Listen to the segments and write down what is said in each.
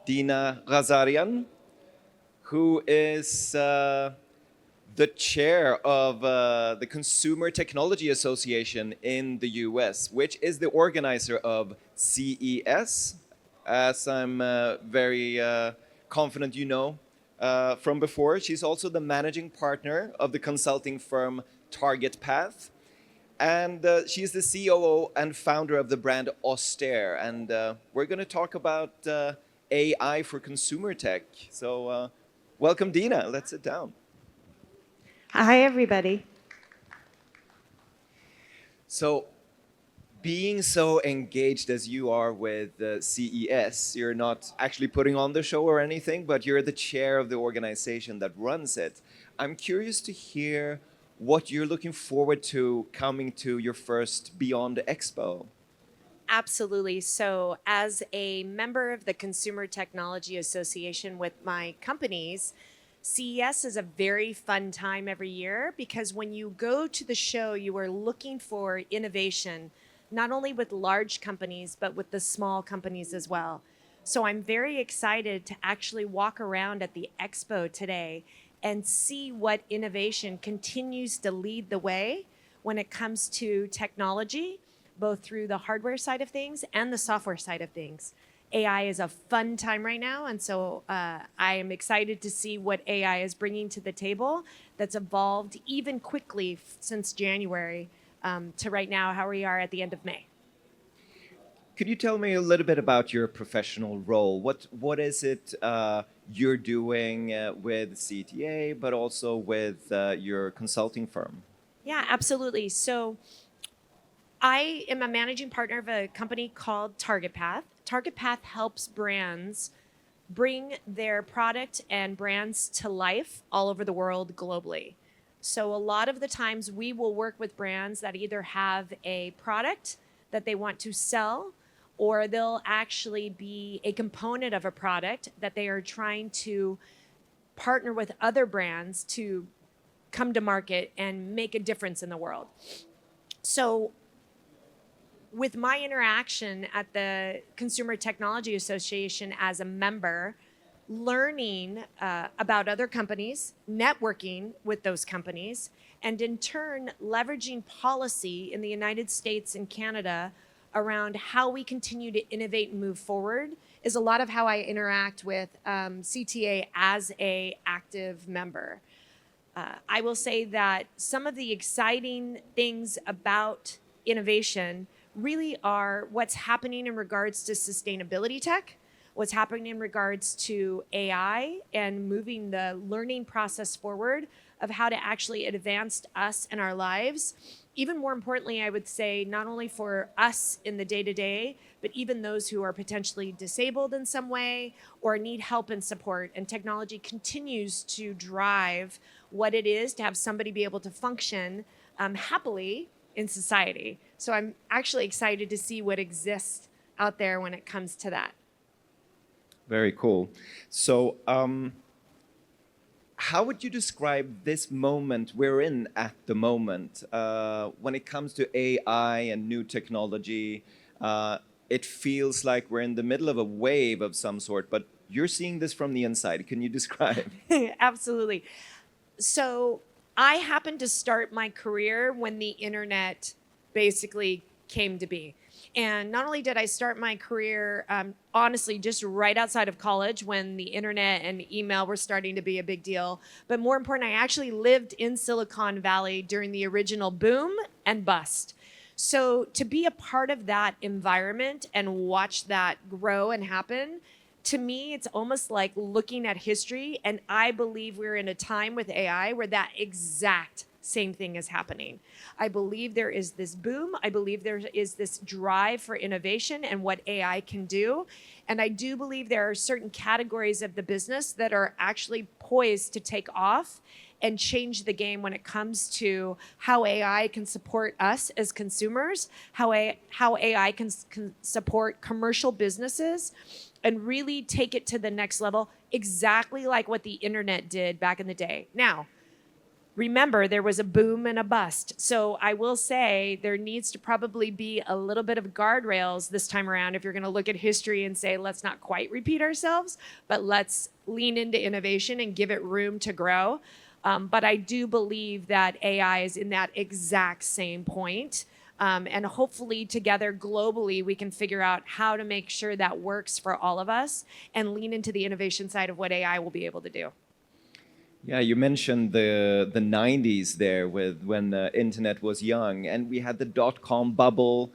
Deena Ghazarian, who is the chair of the Consumer Technology Association in the US, which is the organizer of CES, as I'm very confident you know from before. She's also the managing partner of the consulting firm TargetPath. And she's the COO and founder of the brand Austere. And we're going to talk about AI for consumer tech. So, welcome, Deena. Let's sit down. Hi, everybody. So, being so engaged as you are with CES, you're not actually putting on the show or anything, but you're the chair of the organization that runs it. I'm curious to hear what you're looking forward to coming to your first Beyond Expo. Absolutely. So, as a member of the Consumer Technology Association with my companies, CES is a very fun time every year because when you go to the show, you are looking for innovation, not only with large companies, but with the small companies as well. So, I'm very excited to actually walk around at the expo today and see what innovation continues to lead the way when it comes to technology, both through the hardware side of things and the software side of things. AI is a fun time right now, and so I am excited to see what AI is bringing to the table that's evolved even quickly since January to right now, how we are at the end of May. Could you tell me a little bit about your professional role? What is it you're doing with CTA, but also with your consulting firm? Yeah, absolutely. So I am a managing partner of a company called TargetPath. TargetPath helps brands bring their product and brands to life all over the world globally. So a lot of the times we will work with brands that either have a product that they want to sell, or they'll actually be a component of a product that they are trying to partner with other brands to come to market and make a difference in the world. So with my interaction at the Consumer Technology Association as a member, learning about other companies, networking with those companies, and in turn, leveraging policy in the United States and Canada around how we continue to innovate and move forward is a lot of how I interact with CTA as a active member. I will say that some of the exciting things about innovation really are what's happening in regards to sustainability tech, what's happening in regards to AI and moving the learning process forward of how to actually advance us and our lives. Even more importantly, I would say not only for us in the day-to-day, but even those who are potentially disabled in some way or need help and support. And technology continues to drive what it is to have somebody be able to function happily in society. So I'm actually excited to see what exists out there when it comes to that. Very cool. So, how would you describe this moment we're in at the moment when it comes to AI and new technology? It feels like we're in the middle of a wave of some sort, but you're seeing this from the inside. Can you describe? Absolutely. So I happened to start my career when the internet basically came to be. And not only did I start my career, honestly, just right outside of college when the internet and email were starting to be a big deal, but more important, I actually lived in Silicon Valley during the original boom and bust. So to be a part of that environment and watch that grow and happen, to me, it's almost like looking at history. And I believe we're in a time with AI where that exact same thing is happening. I believe there is this boom. I believe there is this drive for innovation and what AI can do. And I do believe there are certain categories of the business that are actually poised to take off and change the game when it comes to how AI can support us as consumers, how AI can support commercial businesses, and really take it to the next level, exactly like what the internet did back in the day. Now, remember, there was a boom and a bust. So I will say there needs to probably be a little bit of guardrails this time around if you're going to look at history and say, let's not quite repeat ourselves, but let's lean into innovation and give it room to grow. But I do believe that AI is in that exact same point. And hopefully together globally, we can figure out how to make sure that works for all of us and lean into the innovation side of what AI will be able to do. Yeah, you mentioned the 90s there with when the internet was young and we had the dot-com bubble.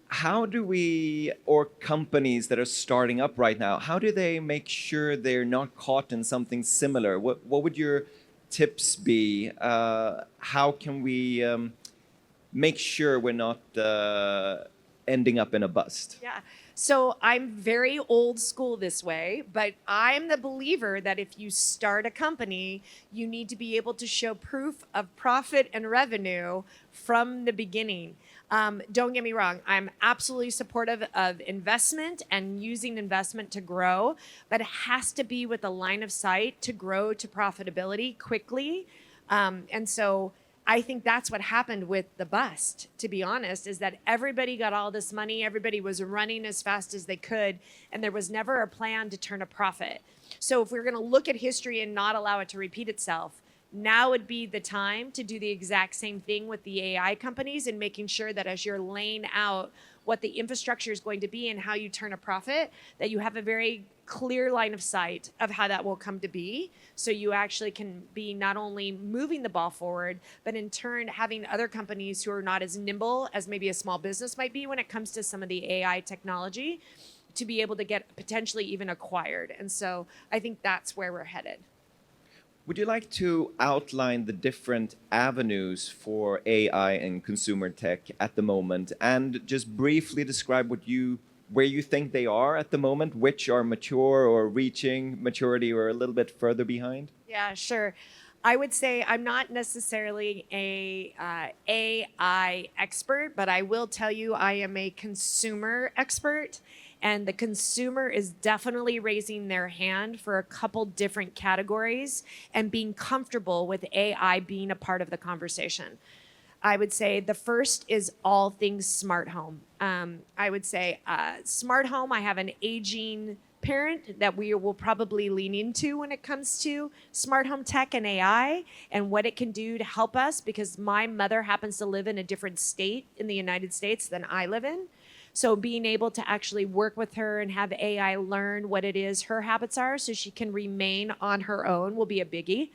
How do we, or companies that are starting up right now, how do they make sure they're not caught in something similar? What would your tips be? How can we make sure we're not ending up in a bust? Yeah. So I'm very old school this way, but I'm the believer that if you start a company, you need to be able to show proof of profit and revenue from the beginning. Don't get me wrong, I'm absolutely supportive of investment and using investment to grow, but it has to be with a line of sight to grow to profitability quickly. And so I think that's what happened with the bust, to be honest, is that everybody got all this money, everybody was running as fast as they could, and there was never a plan to turn a profit. So if we're going to look at history and not allow it to repeat itself, now would be the time to do the exact same thing with the AI companies and making sure that as you're laying out what the infrastructure is going to be and how you turn a profit, that you have a very clear line of sight of how that will come to be. So you actually can be not only moving the ball forward, but in turn having other companies who are not as nimble as maybe a small business might be when it comes to some of the AI technology to be able to get potentially even acquired. And so I think that's where we're headed. Would you like to outline the different avenues for AI and consumer tech at the moment and just briefly describe where you think they are at the moment, which are mature or reaching maturity or a little bit further behind? Yeah, sure. I would say I'm not necessarily a AI expert, but I will tell you I am a consumer expert. And the consumer is definitely raising their hand for a couple different categories and being comfortable with AI being a part of the conversation. I would say the first is all things smart home. I would say smart home, I have an aging parent that we will probably lean into when it comes to smart home tech and AI and what it can do to help us, because my mother happens to live in a different state in the United States than I live in. So being able to actually work with her and have AI learn what it is her habits are so she can remain on her own will be a biggie.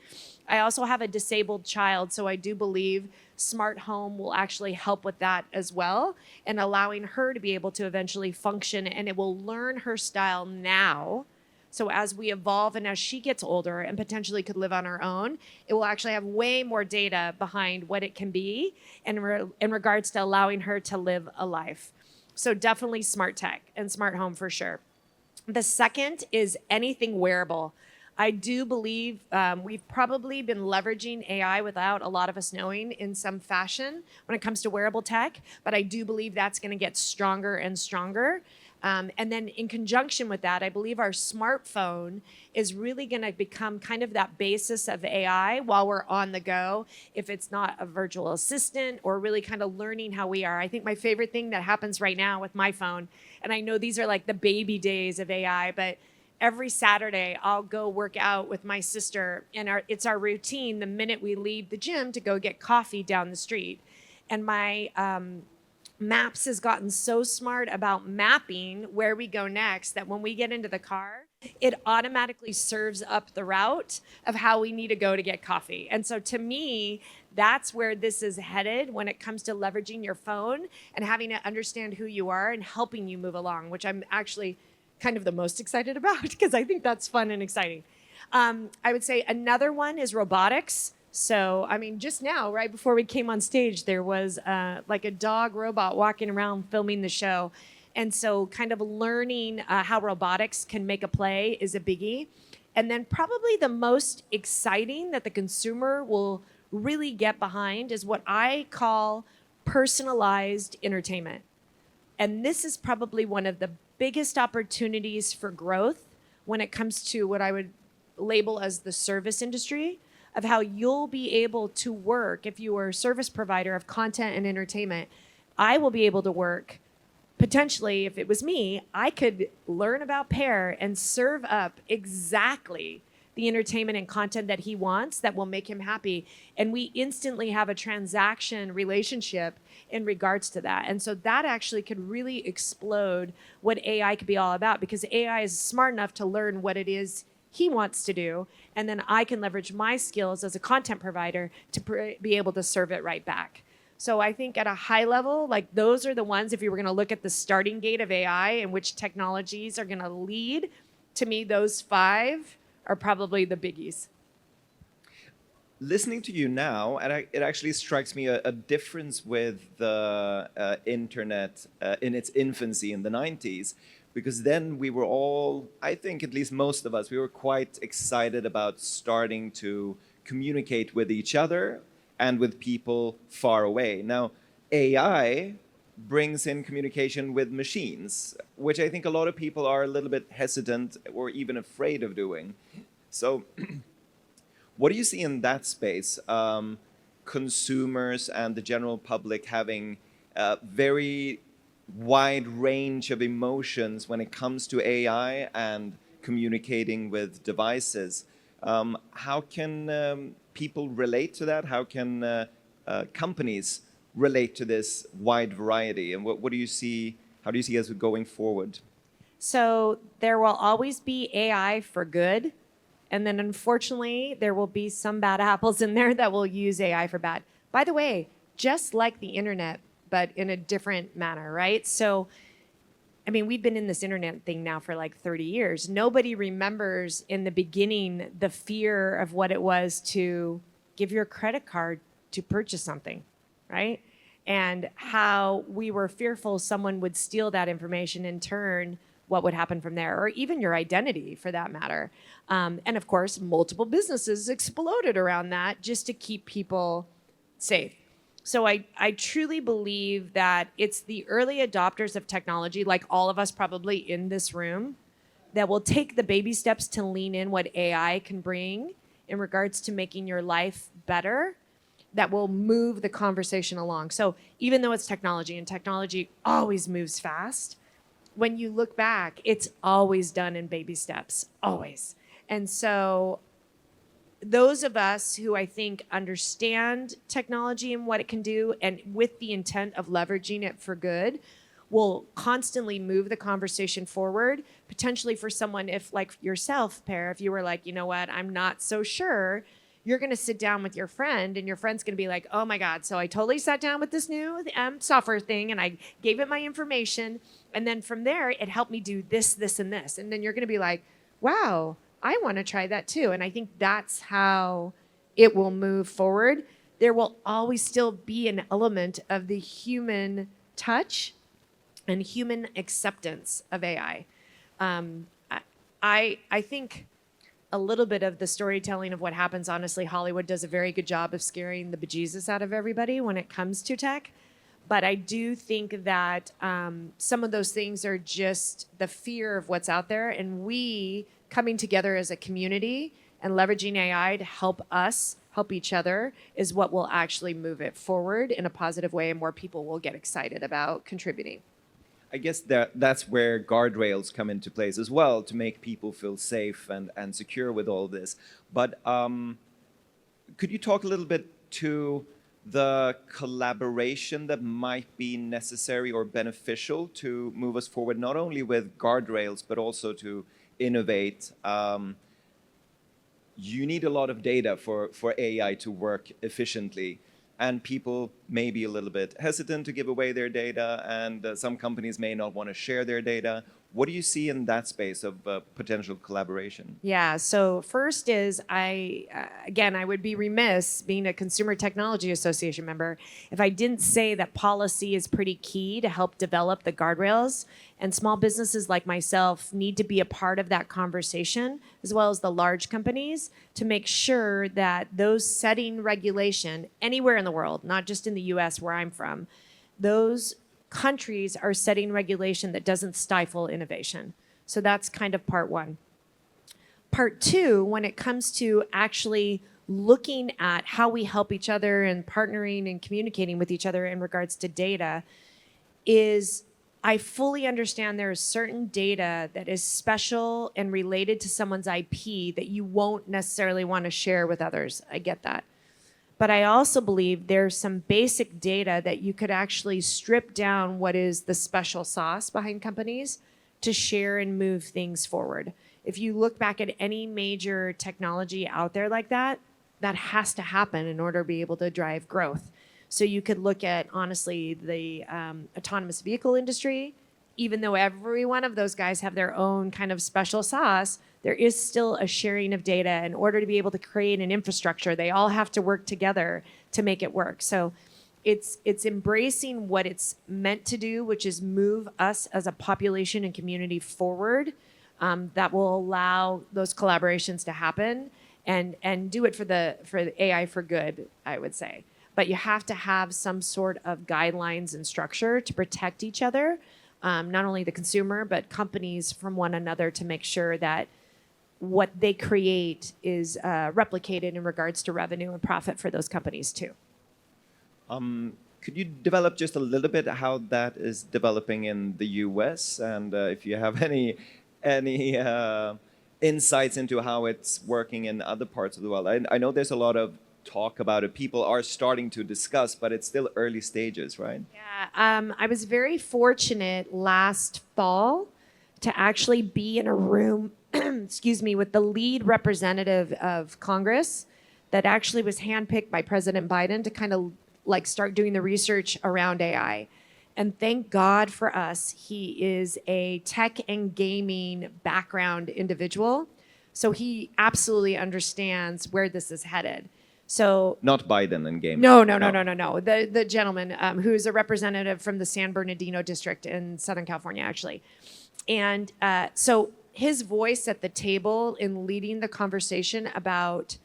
I also have a disabled child, so I do believe smart home will actually help with that as well, and allowing her to be able to eventually function, and it will learn her style now. So as we evolve and as she gets older and potentially could live on her own, it will actually have way more data behind what it can be in regards to allowing her to live a life. So definitely smart tech and smart home for sure. The second is anything wearable. I do believe we've probably been leveraging AI without a lot of us knowing in some fashion when it comes to wearable tech, but I do believe that's going to get stronger and stronger. And then in conjunction with that, I believe our smartphone is really going to become kind of that basis of AI while we're on the go, if it's not a virtual assistant or really kind of learning how we are. I think my favorite thing that happens right now with my phone, and I know these are like the baby days of AI, but every Saturday I'll go work out with my sister, and it's our routine the minute we leave the gym to go get coffee down the street. And my Maps has gotten so smart about mapping where we go next that when we get into the car, it automatically serves up the route of how we need to go to get coffee. And so to me, that's where this is headed when it comes to leveraging your phone and having to understand who you are and helping you move along, which I'm actually kind of the most excited about because I think that's fun and exciting. I would say another one is robotics. So, I mean, just now, right before we came on stage, there was like a dog robot walking around filming the show. And so kind of learning how robotics can make a play is a biggie. And then probably the most exciting that the consumer will really get behind is what I call personalized entertainment. And this is probably one of the biggest opportunities for growth when it comes to what I would label as the service industry. of how you'll be able to work if you are a service provider of content and entertainment. I will be able to work potentially, if it was me, I could learn about Pear and serve up exactly the entertainment and content that he wants that will make him happy. And we instantly have a transaction relationship in regards to that. And so that actually could really explode what AI could be all about, because AI is smart enough to learn what it is he wants to do. And then I can leverage my skills as a content provider to be able to serve it right back. So I think at a high level, like those are the ones, if you were going to look at the starting gate of AI and which technologies are going to lead, to me, those 5 are probably the biggies. Listening to you now, and it actually strikes me a difference with the internet in its infancy in the 90s, because then we were all, I think at least most of us, we were quite excited about starting to communicate with each other and with people far away. Now, AI brings in communication with machines, which I think a lot of people are a little bit hesitant or even afraid of doing. So what do you see in that space? Consumers and the general public having a very wide range of emotions when it comes to AI and communicating with devices. How can people relate to that? How can companies relate to this wide variety? And what do you see? How do you see us going forward? So there will always be AI for good. And then unfortunately, there will be some bad apples in there that will use AI for bad. By the way, just like the internet, but in a different manner, right? So, I mean, we've been in this internet thing now for like 30 years. Nobody remembers in the beginning the fear of what it was to give your credit card to purchase something, right? And how we were fearful someone would steal that information in turn, what would happen from there, or even your identity for that matter. And of course, multiple businesses exploded around that just to keep people safe. So I truly believe that it's the early adopters of technology, like all of us probably in this room, that will take the baby steps to lean in what AI can bring in regards to making your life better, that will move the conversation along. So even though it's technology, and technology always moves fast, when you look back, it's always done in baby steps, always. And so those of us who I think understand technology and what it can do, and with the intent of leveraging it for good, will constantly move the conversation forward. Potentially for someone, if like yourself, Pear, if you were like, you know what, I'm not so sure, you're going to sit down with your friend and your friend's going to be like, oh my God, so I totally sat down with this new software thing and I gave it my information. And then from there, it helped me do this, this, and this. And then you're going to be like, wow, I want to try that too. And I think that's how it will move forward. There will always still be an element of the human touch and human acceptance of AI. I think a little bit of the storytelling of what happens, honestly, Hollywood does a very good job of scaring the bejesus out of everybody when it comes to tech. But I do think that some of those things are just the fear of what's out there. And we coming together as a community and leveraging AI to help us help each other is what will actually move it forward in a positive way, and more people will get excited about contributing. I guess that's where guardrails come into place as well, to make people feel safe and secure with all this. But could you talk a little bit to the collaboration that might be necessary or beneficial to move us forward, not only with guardrails, but also to innovate? You need a lot of data for AI to work efficiently. And people may be a little bit hesitant to give away their data, and some companies may not want to share their data. What do you see in that space of potential collaboration? Yeah, so first is I would be remiss being a Consumer Technology Association member if I didn't say that policy is pretty key to help develop the guardrails, and small businesses like myself need to be a part of that conversation, as well as the large companies, to make sure that those setting regulation anywhere in the world, not just in the US where I'm from, those countries are setting regulation that doesn't stifle innovation. So that's kind of part one. Part two, when it comes to actually looking at how we help each other and partnering and communicating with each other in regards to data is I fully understand there is certain data that is special and related to someone's IP that you won't necessarily want to share with others. I get that. But I also believe there's some basic data that you could actually strip down what is the special sauce behind companies to share and move things forward. If you look back at any major technology out there like that, that has to happen in order to be able to drive growth. So you could look at, honestly, the autonomous vehicle industry. Even though every one of those guys have their own kind of special sauce, there is still a sharing of data. In order to be able to create an infrastructure, they all have to work together to make it work. So it's embracing what it's meant to do, which is move us as a population and community forward, that will allow those collaborations to happen and do it for the AI for good, I would say. But you have to have some sort of guidelines and structure to protect each other, not only the consumer, but companies from one another, to make sure that what they create is replicated in regards to revenue and profit for those companies too. Could you develop just a little bit how that is developing in the US, and if you have any insights into how it's working in other parts of the world? I know there's a lot of talk about it. People are starting to discuss, but it's still early stages, right? Yeah, I was very fortunate last fall to actually be in a room, excuse me, with the lead representative of Congress that actually was handpicked by President Biden to kind of like start doing the research around AI. And thank God for us, he is a tech and gaming background individual. So he absolutely understands where this is headed. So not Biden and gaming. No. The gentleman who's a representative from the San Bernardino district in Southern California, actually. And so his voice at the table in leading the conversation about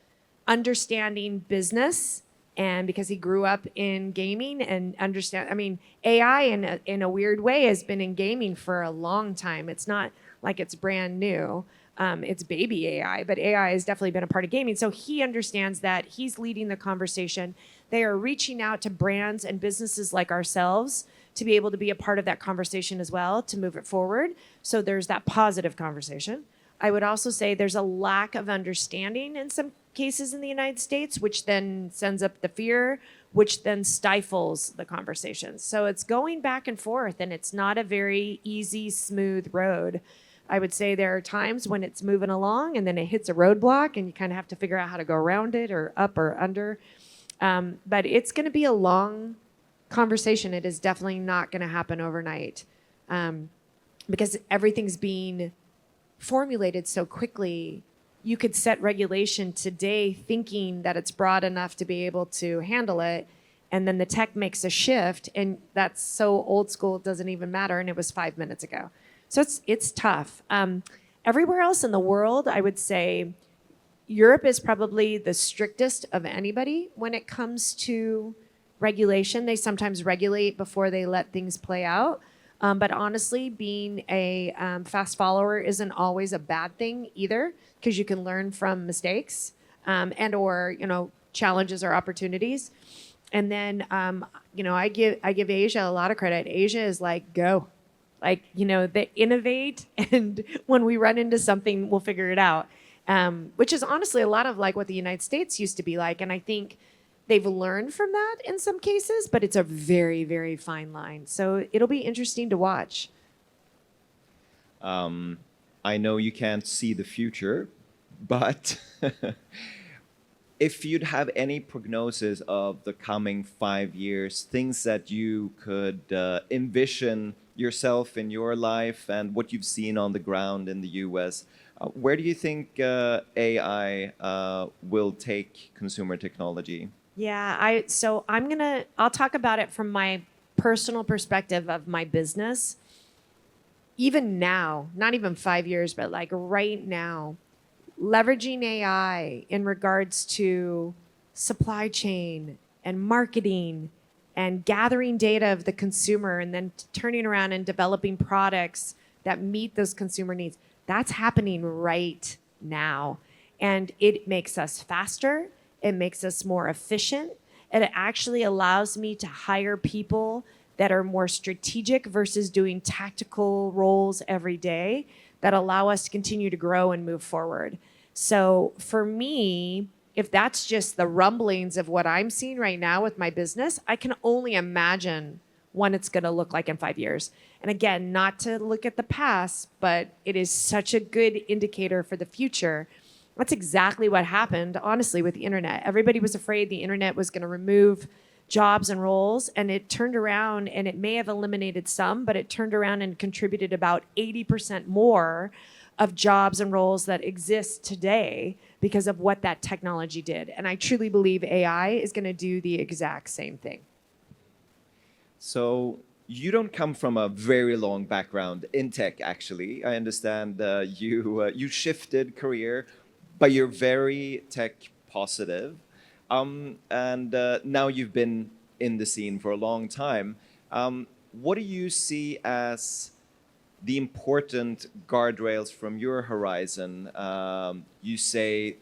understanding business, and because he grew up in gaming and understand, I mean, AI in a weird way has been in gaming for a long time. It's not like it's brand new. It's baby AI, but AI has definitely been a part of gaming. So he understands that. He's leading the conversation. They are reaching out to brands and businesses like ourselves to be able to be a part of that conversation as well, to move it forward. So there's that positive conversation. I would also say there's a lack of understanding in some cases in the United States, which then sends up the fear, which then stifles the conversations. So it's going back and forth, and it's not a very easy, smooth road. I would say there are times when it's moving along and then it hits a roadblock and you kind of have to figure out how to go around it or up or under. But it's going to be a long conversation. It is definitely not going to happen overnight, because everything's being formulated so quickly. You could set regulation today thinking that it's broad enough to be able to handle it, and then the tech makes a shift, and that's so old school it doesn't even matter, and it was 5 minutes ago. So it's tough. Everywhere else in the world, I would say Europe is probably the strictest of anybody when it comes to regulation. They sometimes regulate before they let things play out. But honestly, being a fast follower isn't always a bad thing either, because you can learn from mistakes and or challenges or opportunities. And then I give Asia a lot of credit. Asia is like, go. Like, they innovate, and when we run into something, we'll figure it out, which is honestly a lot of like what the United States used to be like. And I think they've learned from that in some cases, but it's a very, very fine line. So it'll be interesting to watch. I know you can't see the future, but if you'd have any prognosis of the coming 5 years, things that you could envision yourself in your life and what you've seen on the ground in the US, where do you think AI will take consumer technology? Yeah, I'll talk about it from my personal perspective of my business. Even now, not even 5 years, but like right now, leveraging AI in regards to supply chain and marketing and gathering data of the consumer and then turning around and developing products that meet those consumer needs. That's happening right now. And it makes us faster. It makes us more efficient. And it actually allows me to hire people that are more strategic versus doing tactical roles every day that allow us to continue to grow and move forward. So for me, if that's just the rumblings of what I'm seeing right now with my business, I can only imagine what it's going to look like in 5 years. And again, not to look at the past, but it is such a good indicator for the future. That's exactly what happened, honestly, with the internet. Everybody was afraid the internet was going to remove jobs and roles, and it turned around, and it may have eliminated some, but it turned around and contributed about 80% more of jobs and roles that exist today because of what that technology did. And I truly believe AI is going to do the exact same thing. So you don't come from a very long background in tech, actually. I understand you shifted career, but you're very tech positive. And now you've been in the scene for a long time. What do you see as the important guardrails from your horizon? You say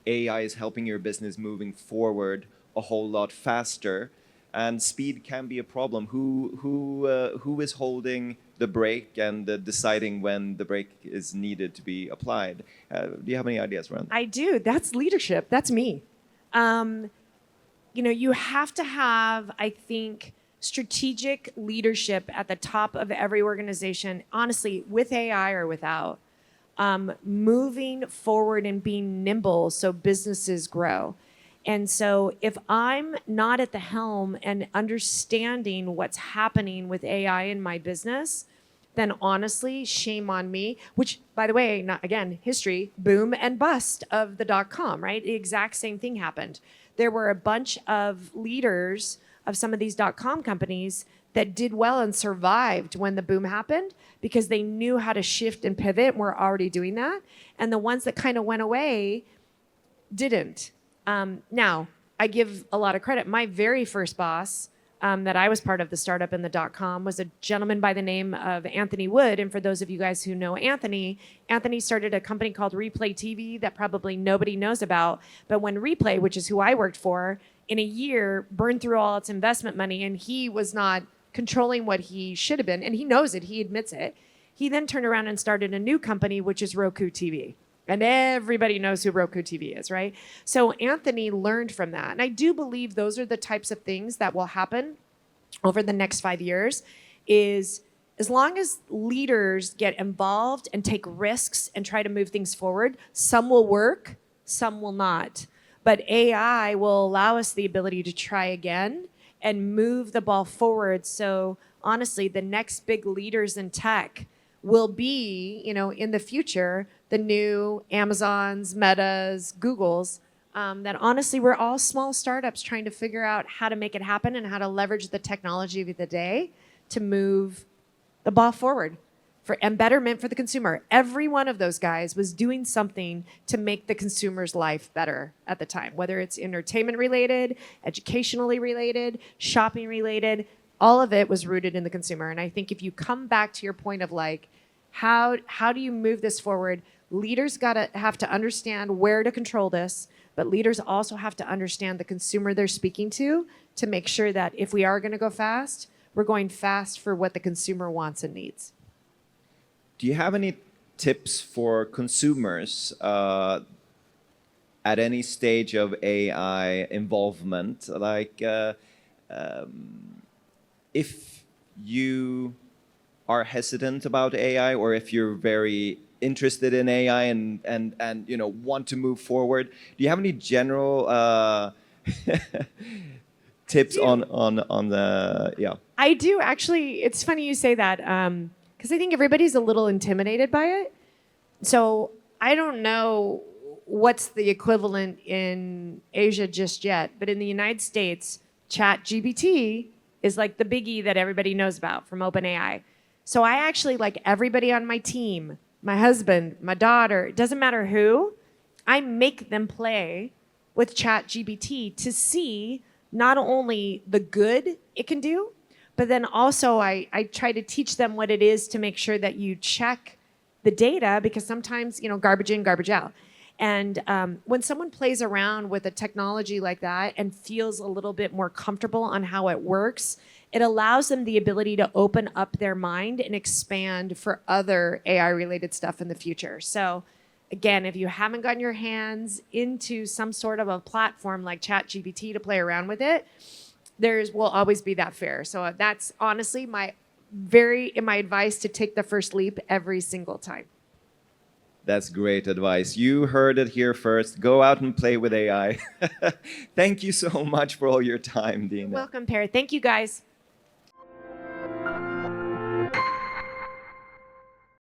AI is helping your business moving forward a whole lot faster, and speed can be a problem. Who is holding the brake and deciding when the brake is needed to be applied? Do you have any ideas around that? I do. That's leadership. That's me. You have to have, I think, strategic leadership at the top of every organization, honestly, with AI or without, moving forward and being nimble so businesses grow. And so if I'm not at the helm and understanding what's happening with AI in my business, then honestly, shame on me, which, by the way, not, again, history, boom and bust of the .com, right? The exact same thing happened. There were a bunch of leaders of some of these .com companies that did well and survived when the boom happened because they knew how to shift and pivot and were already doing that. And the ones that kind of went away didn't. Now, I give a lot of credit. My very first boss that I was part of the startup in the .com was a gentleman by the name of Anthony Wood. And for those of you guys who know Anthony started a company called Replay TV that probably nobody knows about. But when Replay, which is who I worked for, in a year burned through all its investment money, and he was not controlling what he should have been, and he knows it, he admits it. He then turned around and started a new company, which is Roku TV. And everybody knows who Roku TV is, right? So Anthony learned from that. And I do believe those are the types of things that will happen over the next 5 years, is as long as leaders get involved and take risks and try to move things forward, some will work, some will not. But AI will allow us the ability to try again and move the ball forward. So honestly, the next big leaders in tech will be, in the future, the new Amazons, Metas, Googles, that honestly, we're all small startups trying to figure out how to make it happen and how to leverage the technology of the day to move the ball forward and betterment for the consumer. Every one of those guys was doing something to make the consumer's life better at the time, whether it's entertainment related, educationally related, shopping related, all of it was rooted in the consumer. And I think if you come back to your point of how do you move this forward? Leaders have to understand where to control this, but leaders also have to understand the consumer they're speaking to make sure that if we are going to go fast, we're going fast for what the consumer wants and needs. Do you have any tips for consumers at any stage of AI involvement? If you are hesitant about AI, or if you're very interested in AI and want to move forward, do you have any general tips on the I do actually. It's funny you say that because I think everybody's a little intimidated by it. So I don't know what's the equivalent in Asia just yet, but in the United States, ChatGPT is like the biggie that everybody knows about from OpenAI. So I actually, like everybody on my team, my husband, my daughter, it doesn't matter who, I make them play with ChatGPT to see not only the good it can do, but then also I try to teach them what it is to make sure that you check the data, because sometimes, garbage in, garbage out. And when someone plays around with a technology like that and feels a little bit more comfortable on how it works, it allows them the ability to open up their mind and expand for other AI related stuff in the future. So again, if you haven't gotten your hands into some sort of a platform like ChatGPT to play around with it, there will always be that fear. So that's honestly my advice, to take the first leap every single time. That's great advice. You heard it here first. Go out and play with AI. Thank you so much for all your time, Deena. Welcome, Perry. Thank you, guys.